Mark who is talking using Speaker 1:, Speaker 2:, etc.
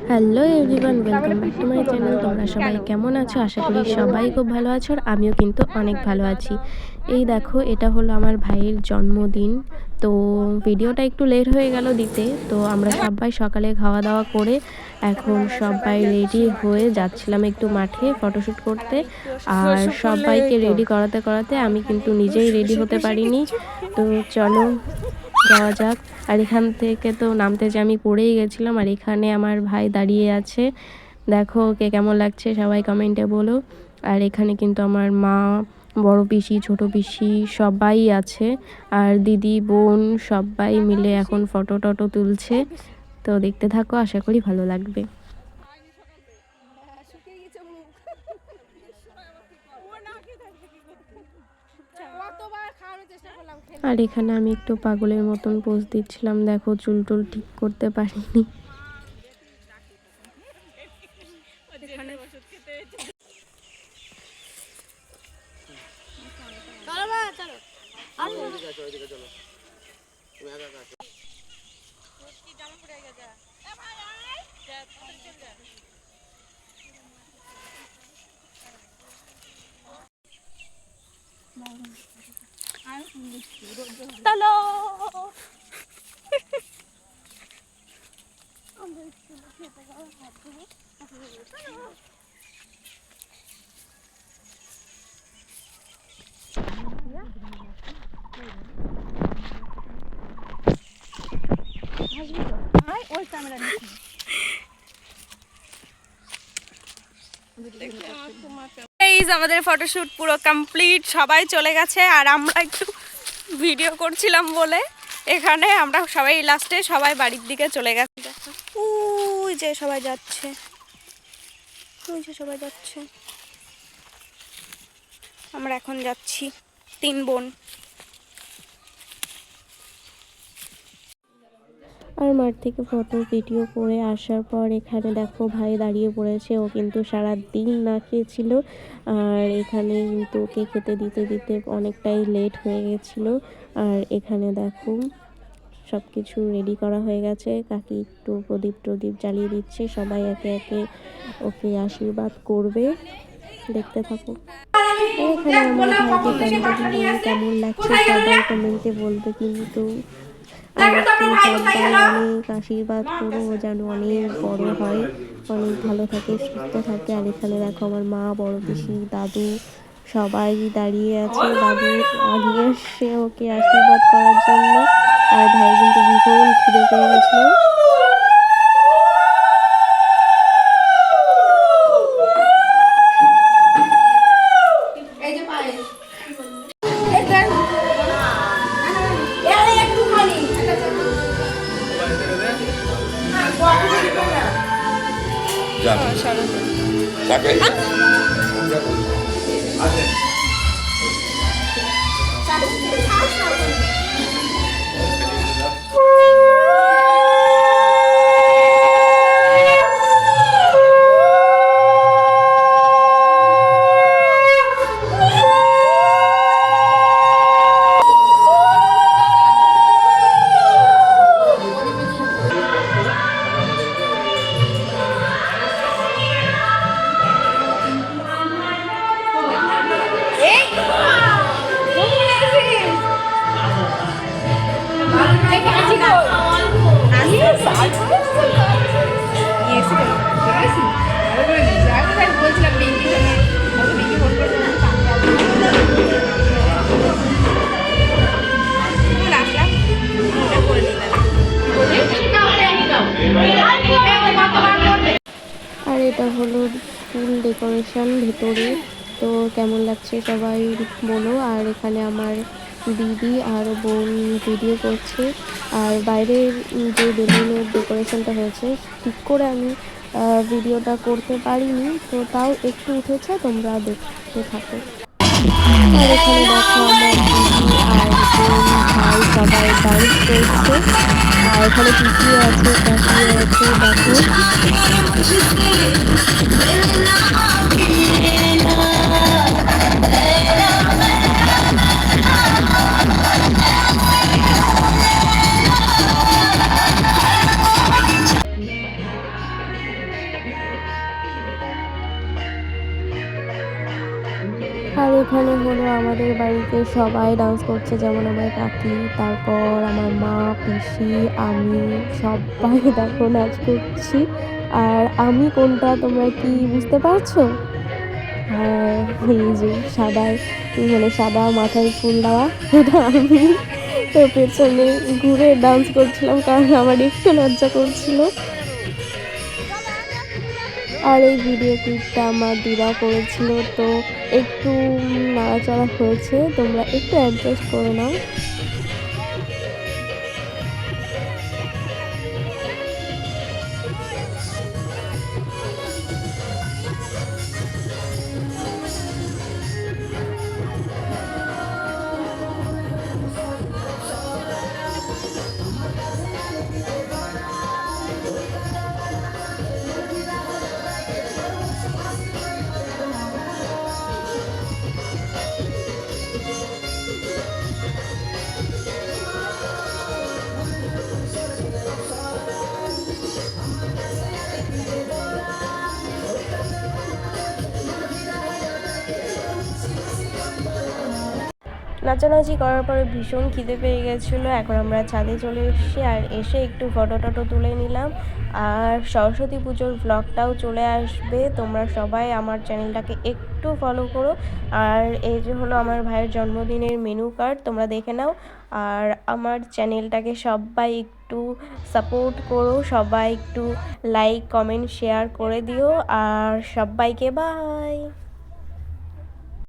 Speaker 1: Hello everyone, welcome back to my channel. তোমরা সবাই কেমন আছো? আশা করি সবাই খুব ভালো আছো, আর আমিও কিন্তু অনেক ভালো আছি। এই দেখো, এটা হলো আমার ভাইয়ের জন্মদিন। তো ভিডিওটা একটু লেট হয়ে গেল দিতে। তো আমরা সবাই সকালে খাওয়া দাওয়া করে এখন সবাই রেডি হয়ে যাচ্ছিলাম একটু মাঠে ফটোশ্যুট করতে। আর সবাইকে রেডি করাতে করাতে আমি কিন্তু নিজেই রেডি হতে পারিনি। তো চলো যাওয়া যাক। আর এখান থেকে তো নামতে যে আমি পড়েই গেছিলাম, আর এখানে আমার ভাই দাঁড়িয়ে আছে। দেখো ওকে কেমন লাগছে সবাই কমেন্টে বলো। আর এখানে কিন্তু আমার মা, বড় পিসি, ছোট পিসি সবাই আছে, আর দিদি, বোন সবাই মিলে এখন ফটো টটো তুলছে। তো দেখতে থাকো, আশা করি ভালো লাগবে। আর এখানে আমি একটু পাগলের মতন পোজ দিচ্ছিলাম। দেখো চুল টুল ঠিক করতে পারিনি।
Speaker 2: আমাদের ফটোশুট পুরো কমপ্লিট, সবাই চলে গেছে আর আমরা একটু ভিডিও করছিলাম বলে এখানে আমরা সবাই লাস্টে সবাই বাড়ির দিকে চলে গেছে। ওই যে সবাই যাচ্ছে, ওই যে সবাই যাচ্ছে, আমরা এখন যাচ্ছি 3 বোন।
Speaker 1: আর মাঠ থেকে ফটো ভিডিও করে আসার পর এখানে দেখো ভাই দাঁড়িয়ে পড়েছে। ও কিন্তু সারা দিন না খেয়েছিল, আর এখানে কিন্তু ওকে খেতে দিতে দিতে অনেকটাই লেট হয়ে গেছিলো। আর এখানে দেখো সব কিছু রেডি করা হয়ে গেছে। কাকি একটু প্রদীপ টদীপ জ্বালিয়ে দিচ্ছে, সবাই একে একে ওকে আশীর্বাদ করবে। দেখতে থাকো। এখানে আমার ভাইকে পাঞ্জাবি নিয়ে কেমন লাগছে সবাই কমেন্টে বলবে কিন্তু। আর একটু সবাই অনেক আশীর্বাদ করো, ও যেন অনেক বড় হয়, অনেক ভালো থাকে, সুস্থ থাকে। আর এখানে দেখো আমার মা, বড় পিসি, দাদু সবাই দাঁড়িয়ে আছে। দাদু আগে এসে ওকে আশীর্বাদ করার জন্য। আর ভাই কিন্তু ভীষণ খিদে পেয়ে গেছিল। আর এটা হলো ফুল ডেকোরেশন ভেতরে। তো কেমন লাগছে সবাই বলো। আর এখানে আমার দিদি আর বোন ভিডিও করছে। আর বাইরের যে বেলুনের ডেকোরেশনটা হয়েছে ঠিক করে আমি ভিডিওটা করতে পারিনি, তো তাও একটু উঠেছে, তোমরা দেখতে থাকো। আর এখানে দেখো আমার দিদি আর বোন, ভাই সবাই ডান্স করছে। আর এখানে পিসিও আছে, কাকিও আছে। দেখো আর এখানে হলো আমাদের বাড়িতে সবাই ডান্স করছে, যেমন আমার কাকি, তারপর আমার মা, পিসি, আমি, সবাই দেখো নাচ করছি। আর আমি কোনটা তোমরা কি বুঝতে পারছো? আর এই যে সাদা মাথায় ফুল দেওয়া, এটা আমি। তো পেছনে ঘুরে ডান্স করছিলাম কারণ আমার একটু লজ্জা করছিল। আর এই ভিডিও ক্লিপটা আমার দিদা করেছিল, তো একটু নাড়াচাড়া হয়েছে, তোমরা একটু অ্যাডজাস্ট করে নাও। নাচানাচি করার পরে ভীষণ খিদে পেয়ে গেছিলো। এখন আমরা ছাদে চলে এসেছি, আর এসে একটু ফটো টটো তুলে নিলাম। আর সরস্বতী পুজোর ব্লগটাও চলে আসবে, তোমরা সবাই আমার চ্যানেলটাকে একটু ফলো করো। আর এই যে হলো আমার ভাইয়ের জন্মদিনের মেনু কার্ড, তোমরা দেখে নাও। আর আমার চ্যানেলটাকে সবাই একটু সাপোর্ট করো, সবাই একটু লাইক, কমেন্ট, শেয়ার করে দিও। আর সবাইকে বাই।